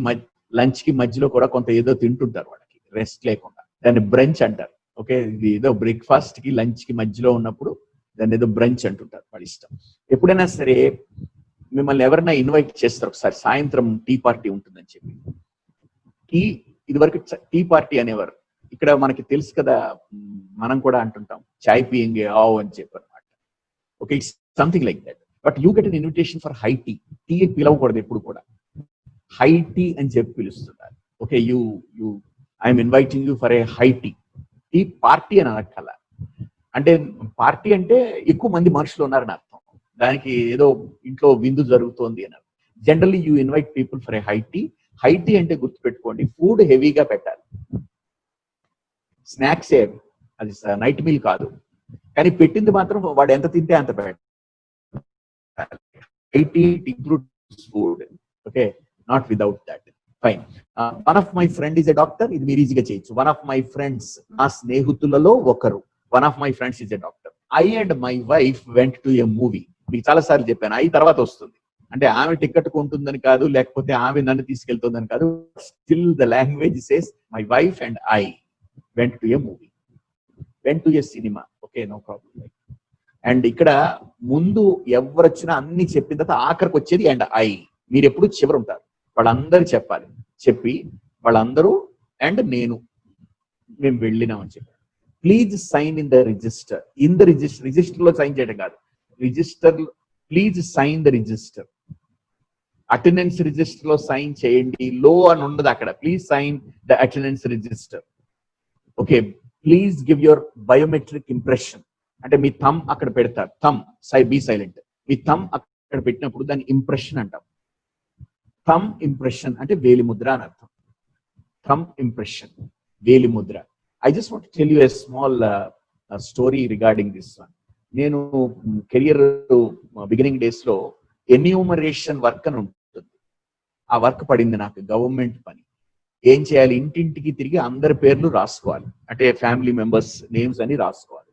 లంచ్ కి మధ్యలో కూడా కొంత ఏదో తింటుంటారు, వాళ్ళకి రెస్ట్ లేకుండా, దాన్ని బ్రంచ్ అంటారు. ఓకే, ఇది ఏదో బ్రేక్ఫాస్ట్ కి లంచ్ కి మధ్యలో ఉన్నప్పుడు దాన్ని ఏదో బ్రంచ్ అంటుంటారు, వాళ్ళ ఇష్టం. ఎప్పుడైనా సరే మిమ్మల్ని ఎవరైనా ఇన్వైట్ చేస్తారు, ఒకసారి సాయంత్రం టీ పార్టీ ఉంటుందని చెప్పి. టీ ఇదివరకు టీ పార్టీ అనేవారు, ఇక్కడ మనకి తెలుసు కదా, మనం కూడా అంటుంటాం చాయ్ పియంగే ఆవ్ అని చెప్పి అనమాట. Okay, something like that. But you get an invitation for high tea. Tea పిలవకూడదు ఎప్పుడు కూడా, హై టీ అని చెప్పి పిలుస్తున్నారు. Okay, I'm inviting you for a high tea. Tea party అని అనక్కల, అంటే పార్టీ అంటే ఎక్కువ మంది మనుషులు ఉన్నారని అర్థం, దానికి ఏదో ఇంట్లో విందు జరుగుతోంది అని. Generally you invite people for a high tea. High tea అంటే గుర్తుపెట్టుకోండి, ఫుడ్ హెవీగా పెట్టాలి, స్నాక్స్ అది నైట్ మీల్ కాదు, కానీ పెట్టింది మాత్రం వాడు ఎంత తింటే అంత పెట్టాలి. High tea includes food. Okay, not without that. Fine. One of my friend is a doctor. ఇది మీరు ఈజీగా చేయొచ్చు. వన్ ఆఫ్ మై ఫ్రెండ్స్, నా స్నేహితులలో ఒకరు, one of my friends is a doctor. I and my wife vent to a movie. మీకు చాలా సార్లు చెప్పాను, ఐ తర్వాత వస్తుంది, అంటే ఆమె టికెట్ కొంటుందని కాదు, లేకపోతే ఆమె నన్ను తీసుకెళ్తుందని కాదు. Still the language says my wife and I went to a movie, went to a cinema. Okay, no problem. And ఇక్కడ ముందు ఎవరు వచ్చినా అన్ని చెప్పిన తర్వాత ఆఖరికి వచ్చేది అండ్ ఐ. మీరు ఎప్పుడు చివరు ఉంటారు, వాళ్ళందరూ చెప్పాలి. చెప్పి వాళ్ళందరూ అండ్ మేము వెళ్ళినామని చెప్పారు. Please sign in the register. In the register లో సైన్ చేయడం కాదు, register, please sign the register. Attendance register లో సైన్ చేయండి, లో అని ఉండదు అక్కడ, please sign the attendance register. Okay, please give your biometric impression. అంటే మీ థమ్ అక్కడ పెడతారు, థమ్ బీ సైలెంట్. మీ థమ్ అక్కడ పెట్టినప్పుడు దాన్ని ఇంప్రెషన్ అంటాం. థమ్ ఇంప్రెషన్ అంటే వేలి ముద్ర అని అర్థం. థమ్ ఇంప్రెషన్, వేలి Mudra. I just want to tell you a small story regarding this one. నేను కెరియర్ బిగినింగ్ డేస్ లో ఎన్యూమరేషన్ వర్క్ అని ఉంటుంది, ఆ వర్క్ పడింది నాకు, గవర్నమెంట్ పని. ఏం చేయాలి, ఇంటింటికి తిరిగి అందరి పేర్లు రాసుకోవాలి, అంటే ఫ్యామిలీ మెంబర్స్ నేమ్స్ అని రాసుకోవాలి.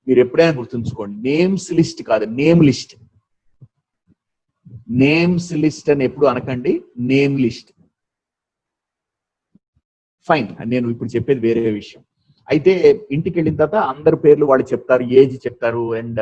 మీరు ఎప్పుడైనా గుర్తుంచుకోండి, నేమ్స్ లిస్ట్ కాదు, నేమ్ లిస్ట్. నేమ్స్ లిస్ట్ అని ఎప్పుడు అనకండి, నేమ్ లిస్ట్. ఫైన్, నేను ఇప్పుడు చెప్పేది వేరే విషయం. అయితే ఇంటికి వెళ్ళిన తర్వాత అందరి పేర్లు వాళ్ళు చెప్తారు, ఏజ్ చెప్తారు, అండ్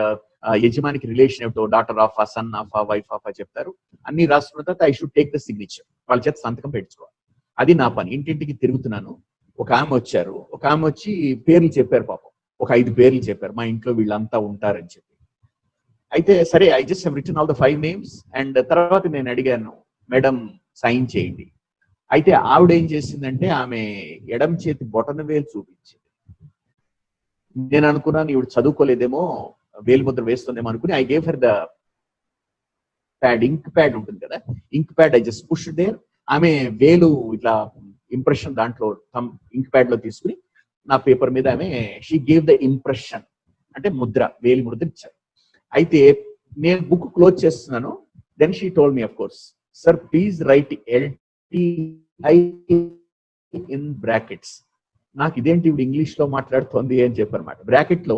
యజమానికి రిలేషన్ ఏమిటో, daughter of, son of, wife of చెప్తారు. అన్ని రాసుకున్న తర్వాత I should take the signature, వాళ్ళ చేత సంతకం పెట్టుకోవాలి. అది నా పని. ఇంటింటికి తిరుగుతున్నాను. ఒక ఆమె వచ్చారు, ఒక ఆమె వచ్చి పేర్లు చెప్పారు, పాపం ఒక 5 పేర్లు చెప్పారు, మా ఇంట్లో వీళ్ళంతా ఉంటారని చెప్పి. అయితే సరే, I just have written all the 5 names. And తర్వాత నేను అడిగాను, మేడం సైన్ చేయండి. అయితే ఆవిడ ఏం చేసిందంటే, ఆమె ఎడమ చేతి బొటన వేలు చూపించింది. నేను అనుకున్నాను ఈవిడ చదువుకోలేదేమో, వేలు ముద్ర వేస్తుందేమో అనుకుని, I gave her the pad, ink pad ఉంటుంది కదా, ink pad I just push there. ఆమె వేలు ఇట్లా ఇంప్రెషన్ దాంట్లో ఇంక్ ప్యాడ్ లో తీసుకుని నా పేపర్ మీద ఆమె షీ గేవ్ ద ఇంప్రెషన్, అంటే ముద్ర, వేలి ముద్ర ఇచ్చారు. అయితే నేను బుక్ క్లోజ్ చేస్తున్నాను. Then she told me, of course, sir please write LTI in brackets. నాకు ఇదేంటి ఇప్పుడు ఇంగ్లీష్ లో మాట్లాడుతోంది అని చెప్పనమాట. బ్రాకెట్ లో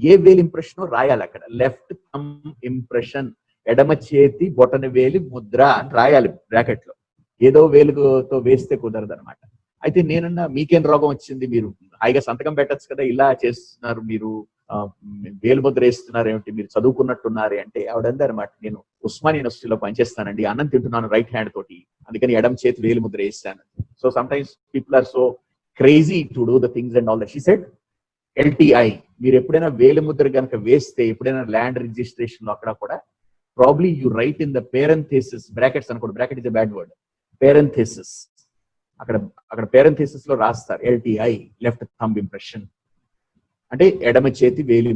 ఏ వేలు ఇంప్రెషన్ రాయాలి, అక్కడ లెఫ్ట్ థమ్ ఇంప్రెషన్, ఎడమ చేతి బొటన వేలి ముద్ర అని రాయాలి బ్రాకెట్ లో. ఏదో వేలుతో వేస్తే కుదరదు అనమాట. అయితే నేనన్నా, మీకేం రోగం వచ్చింది, మీరు హాయిగా సంతకం పెట్టచ్చు కదా, ఇలా చేస్తున్నారు మీరు, వేలు ముద్ర వేస్తున్నారు ఏమిటి, మీరు చదువుకున్నట్టున్నారు అంటే. ఆవిడంది అనమాట, నేను ఉస్మానియా యూనివర్సిటీలో పనిచేస్తానండి, అన్నం తింటున్నాను రైట్ హ్యాండ్ తోటి, అందుకని ఎడమ చేతి వేలు ముద్ర వేస్తాను. So sometimes people are so crazy to do the things and all that. She said LTI. మీరు ఎప్పుడైనా వేలు ముద్ర కనుక వేస్తే, ఎప్పుడైనా ల్యాండ్ రిజిస్ట్రేషన్ లో అక్కడ కూడా, probably you write in the parenthesis, brackets అనుకోండి, bracket is a bad word, parenthesis, అక్కడ పేరెంథేసిస్ లో రాస్తారు LTI, లెఫ్ట్ థంబ్ ఇంప్రెషన్, అంటే ఎడమ చేతి వేలి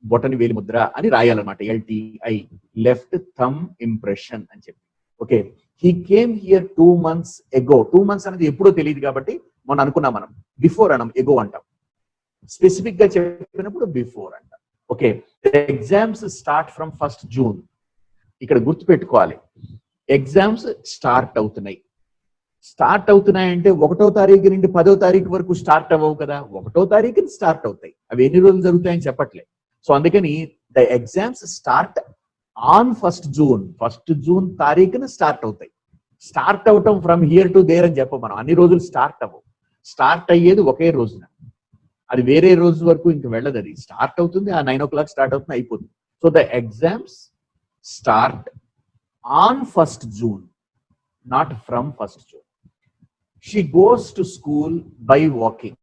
బొటని వేలి ముద్ర అని రాయాలన్నమాట. LTI, లెఫ్ట్ థంబ్ ఇంప్రెషన్ అని చెప్పి. Okay, he came here 2 months ago. 2 months అనేది ఎప్పుడో తెలియదు కాబట్టి మొన్న అనుకున్నాం మనం, బిఫోర్ అనం, ఎగో అంటాం. స్పెసిఫిక్ గా చెప్పినప్పుడు బిఫోర్ అంటాం. Okay, exams start from 1st June. ఇక్కడ గుర్తు పెట్టుకోవాలి, ఎగ్జామ్స్ స్టార్ట్ అవుతున్నాయి. స్టార్ట్ అవుతున్నాయంటే 1వ తారీఖు నుండి 10వ తారీఖు వరకు స్టార్ట్ అవ్వవు కదా, 1వ తారీఖుని స్టార్ట్ అవుతాయి. అవి ఎన్ని రోజులు జరుగుతాయని చెప్పట్లే. సో అందుకని the exams start on 1st June. 1st June తారీఖున స్టార్ట్ అవుతాయి. స్టార్ట్ అవటం ఫ్రమ్ హియర్ టు దేర్ అని చెప్పం మనం. అన్ని రోజులు స్టార్ట్ అవ్వవు. స్టార్ట్ అయ్యేది ఒకే రోజున. అది వేరే రోజు వరకు ఇంక వెళ్ళదు. అది స్టార్ట్ అవుతుంది, ఆ 9 o'clock స్టార్ట్ అవుతుంది, అయిపోతుంది. So the exams start on 1st June, not from 1st June. She goes to school by walking.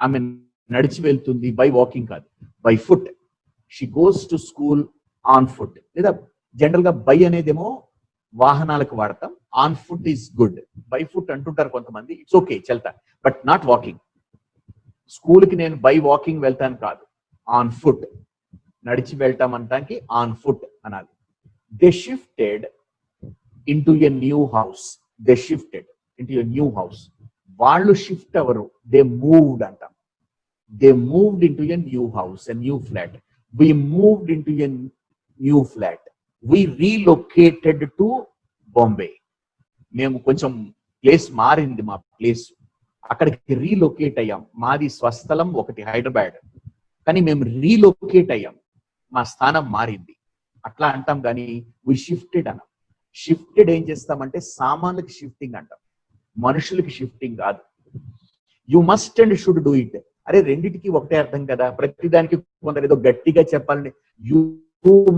ఆమె నడిచి వెళ్తుంది, బై వాకింగ్ కాదు, by foot. She goes to school on foot. లేదా జనరల్ గా బై అనేదేమో వాహనాలకు వాడతాం, on foot is good. By foot అంటుంటారు కొంతమంది, ఇట్స్ ఓకే, చెల్తా, బట్ నాట్ వాకింగ్. స్కూల్కి నేను బై వాకింగ్ వెళ్తాను కాదు, ఆన్ ఫుట్, నడిచి వెళ్తాం అంటానికి ఆన్ ఫుట్ అనాలి. They shifted into a new house. They shifted into a new house. వాళ్ళు షిఫ్ట్ అవరు, దే మూవ్డ్ అంటాం. They moved into a new house, a new flat. We moved into a new flat. We relocated to Bombay. మేము కొంచెం place మారింది, మా place, అక్కడికి relocate అయ్యాం. మాది స్వస్థలం ఒకటి హైదరాబాద్, కానీ మేము రీలొకేట్ అయ్యాం, మా స్థానం మారింది అట్లా అంటాం. కానీ వి షిఫ్టెడ్ అన్నాం. షిఫ్టెడ్ ఏం చేస్తామంటే సామాన్లకి షిఫ్టింగ్ అంటాం, మనుషులకి షిఫ్టింగ్ కాదు. You must and should do it. అరే రెండింటికి ఒకటే అర్థం కదా. ప్రతిదానికి కొందరు ఏదో గట్టిగా చెప్పాలని, you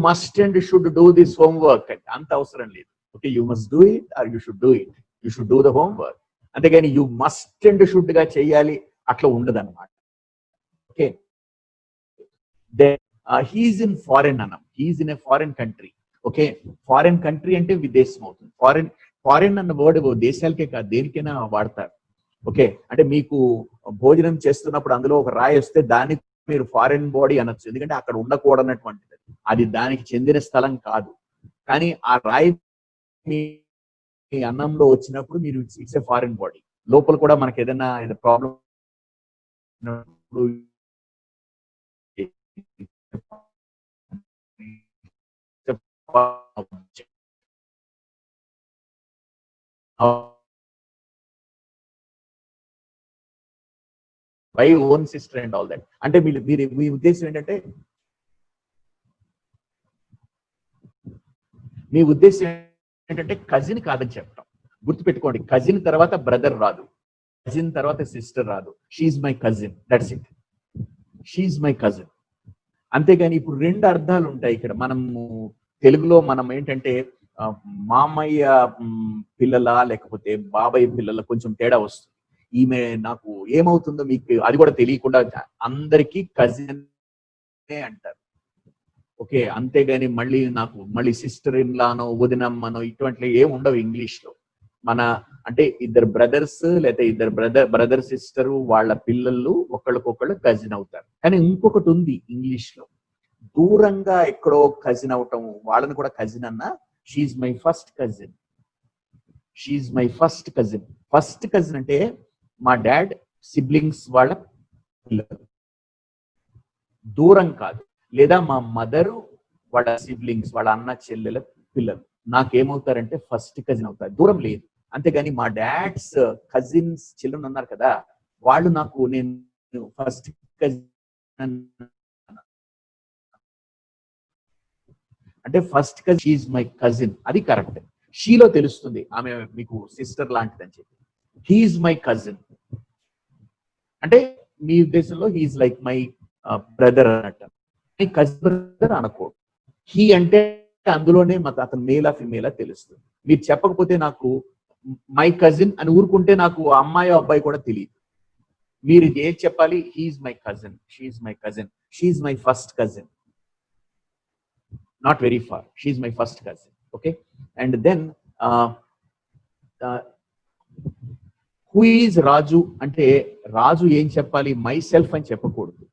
must and should do this homework అంటే అంత అవసరం లేదు. Okay, you must do it or you should do it. You should do the homework. అంతేగాని యూ మస్ట్ అండ్ షుడ్ గా చేయాలి అట్లా ఉండదు అనమాట. ఓకే, హీఈస్ ఇన్ ఫారెన్ అన్నాం, he's in a foreign country. Okay, foreign country అంటే విదేశం అవుతుంది. ఫారెన్ అన్న వర్డ్ దేశాలకే కాదు, దేనికైనా వాడతారు. ఓకే, అంటే మీకు భోజనం చేస్తున్నప్పుడు అందులో ఒక రాయి వస్తే దాన్ని మీరు ఫారెన్ బాడీ అనొచ్చు, ఎందుకంటే అక్కడ ఉండకూడనటువంటిది, అది దానికి చెందిన స్థలం కాదు. కానీ ఆ రాయి మీ అన్నంలో వచ్చినప్పుడు మీరు ఇట్స్ ఎ ఫారెన్ బాడీ. లోపల కూడా మనకి ఏదైనా problem my own sister and all that. అంటే మీ ఉద్దేశం ఏంటంటే, మీ ఉద్దేశం ఏంటంటే కజిన్ కాదని చెప్పడం. గుర్తుపెట్టుకోండి, కజిన్ తర్వాత బ్రదర్ రాదు, కజిన్ తర్వాత సిస్టర్ రాదు. She's my cousin, that's it. She's my cousin. అంతేగాని ఇప్పుడు రెండు అర్థాలు ఉంటాయి ఇక్కడ. మనము తెలుగులో మనం ఏంటంటే మామయ్య పిల్లల లేకపోతే బాబాయ్ పిల్లల కొంచెం తేడా వస్తుంది. ఈమె నాకు ఏమవుతుందో మీకు అది కూడా తెలియకుండా అందరికీ కజిన్ అంటారు. ఓకే, అంతేగాని మళ్ళీ సిస్టర్ ఇన్ లానో వదినమ్మనో ఇటువంటి ఏం ఉండవు ఇంగ్లీష్ లో. మన అంటే ఇద్దరు బ్రదర్స్ లేదా ఇద్దరు బ్రదర్ సిస్టర్ వాళ్ళ పిల్లలు ఒకళ్ళకొకళ్ళు కజిన్ అవుతారు. కానీ ఇంకొకటి ఉంది ఇంగ్లీష్ లో, దూరంగా ఎక్కడో కజిన్ అవటం, వాళ్ళని కూడా కజిన్ అన్నా. She's my first cousin, she's my first cousin. First cousin అంటే మా డాడ్ సిబ్లింగ్స్ వాళ్ళ పిల్లలు, దూరం కాదు. లేదా మా మదరు వాళ్ళ సిబ్లింగ్స్, వాళ్ళ అన్న చెల్లెల పిల్లలు నాకేమవుతారంటే ఫస్ట్ కజిన్ అవుతారు, దూరం లేదు. అంతేగాని మా డాడ్స్ కజిన్స్ చిల్డ్రన్ ఉన్నారు కదా, వాళ్ళు నాకు నేను ఫస్ట్ కజిన్ అంటే first cousin, she's my cousin, అది కరెక్ట్. షీలో తెలుస్తుంది ఆమె మీకు సిస్టర్ లాంటిదని చెప్పి. హీఈ్ మై కజిన్ అంటే మీ ఉద్దేశంలో హీఈ్ లైక్ మై బ్రదర్ అన్నట్టు. కజిన్ బ్రదర్ అనకూడదు. హీ అంటే అందులోనే అతను మేలా ఫిమేలా తెలుస్తుంది. మీరు చెప్పకపోతే నాకు మై కజిన్ అని ఊరుకుంటే నాకు అమ్మాయి అబ్బాయి కూడా తెలియదు. మీరు ఏం చెప్పాలి? He's my cousin, she's my cousin, she's my first cousin, not very far, she's my first cousin. Okay, and then who is Raju అంటే రాజు ఏం చెప్పాలి? మై సెల్ఫ్ అని చెప్పకూడదు.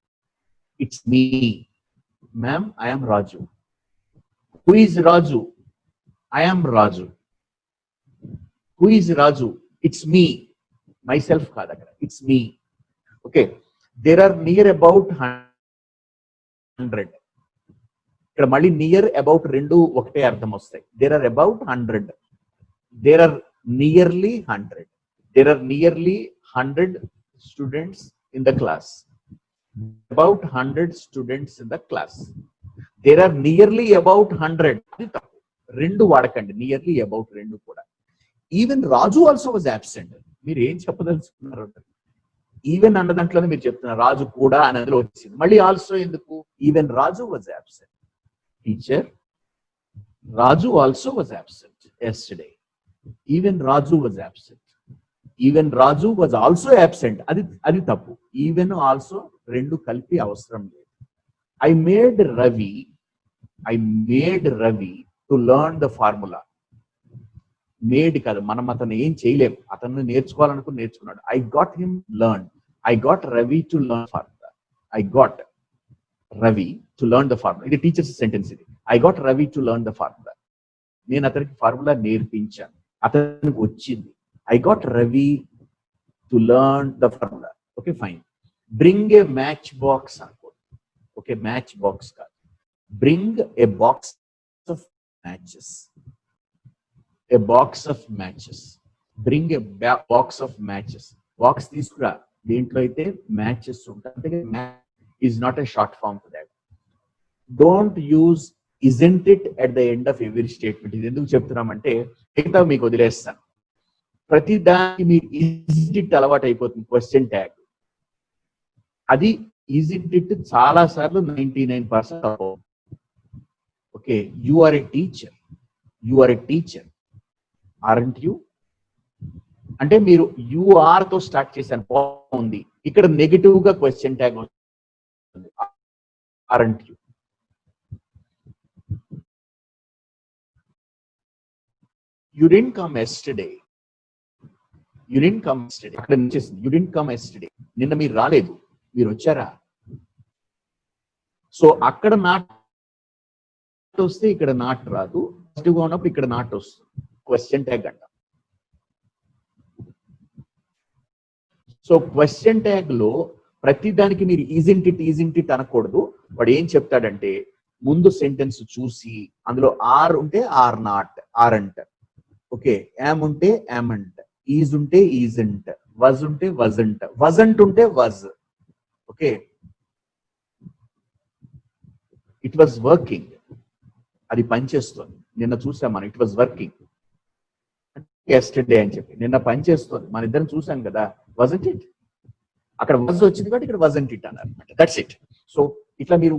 It's me ma'am, I am Raju. Who is Raju? I am Raju. Who is Raju? It's me, myself కాదు అక్కడ, it's me. Okay, there are near about 100. ఇక్కడ మళ్ళీ near about రెండు ఒకటే అర్థం వస్తాయి. There are about 100, there are Nearly 100. There are nearly 100 students in the class. About 100 students in the class. There are nearly about 100. అది తప్పు. రెండు వాడకండి, nearly about రెండు కూడా. Even Raju also was absent. మీరు ఏం చెప్పదలుచుకున్నారు? ఈవెన్ అన్న దాంట్లోనే మీరు చెప్తున్నారు రాజు కూడా అని అందులో వచ్చింది. మళ్ళీ ఆల్సో ఎందుకు? Even Raju was absent. Teacher, Raju also was absent yesterday. Even Raju was absent. Even Raju was also absent. అది తప్పు. ఈవెన్ ఆల్సో రెండు కలిపి అవసరం లేదు. I made Ravi to learn the formula. Made కాదు, మనం అతను ఏం చేయలేం, అతను నేర్చుకోవాలనుకుని నేర్చుకున్నాడు. I got him learn. I got Ravi to learn formula. I got Ravi to learn the formula. ఇది టీచర్స్ సెంటెన్స్. ఇది I got Ravi to learn the formula. నేను అతనికి ఫార్ములా నేర్పించాను, అతనికి వచ్చింది. I got Ravi to learn the formula. Okay, fine. Bring a match box అనుకోండి. Okay, match box కాదు. Bring a box of matches. A box of matches. Bring a box of matches. Box తీసుకురా. దీంట్లో అయితే matches ఉంటాయి. is not a short form for that. Don't use isn't it at the end of every statement. ఇది ఎందుకు చెప్తున్నామంటే మిగతా మీకు వదిలేస్తాను. ప్రతి దానికి మీరు isn't it అలవాటు అయిపోతుంది. క్వశ్చన్ ట్యాగ్ అది isn't it చాలా సార్లు 99%. Okay, you are a teacher. You are a teacher, aren't you? అంటే మీరు యు ఆర్ తో స్టార్ట్ చేశాను, బాగుంది. ఇక్కడ నెగటివ్ గా క్వశ్చన్ ట్యాగ్ వస్తుంది, aren't you? You didn't come yesterday. You didn't come yesterday. అక్కడ నించేసింది. You didn't come yesterday. నిన్న మీరు రాలేదు, మీరు వచ్చారా? సో అక్కడ నాట్ వస్తే ఇక్కడ నాట్ రాదు. పాజిటివ్ గా ఉన్నప్పుడు ఇక్కడ నాట్ వస్తుంది. క్వశ్చన్ ట్యాగ్ అంట. సో క్వశ్చన్ ట్యాగ్ లో ప్రతి దానికి మీరు ఈజింట్ ఇట్ అనకూడదు. వాడు ఏం చెప్తాడంటే ముందు సెంటెన్స్ చూసి అందులో ఆర్ ఉంటే are not, aren't. Okay, am ఉంటే యామంట్, ఈజ్ ఉంటే ఈజంట్, వజ్ ఉంటే వజంట్, వజంట్ ఉంటే was. Okay, it was working, అది పనిచేస్తుంది. నిన్న చూసాం మనం, ఇట్ వాజ్ వర్కింగ్ yesterday అని చెప్పి. నిన్న పనిచేస్తుంది, మన ఇద్దరం చూసాం కదా. wasn't it? అక్కడ వజ్ వచ్చింది కాబట్టి ఇక్కడ wasn't it అన్నారు. That's it. సో ఇట్లా మీరు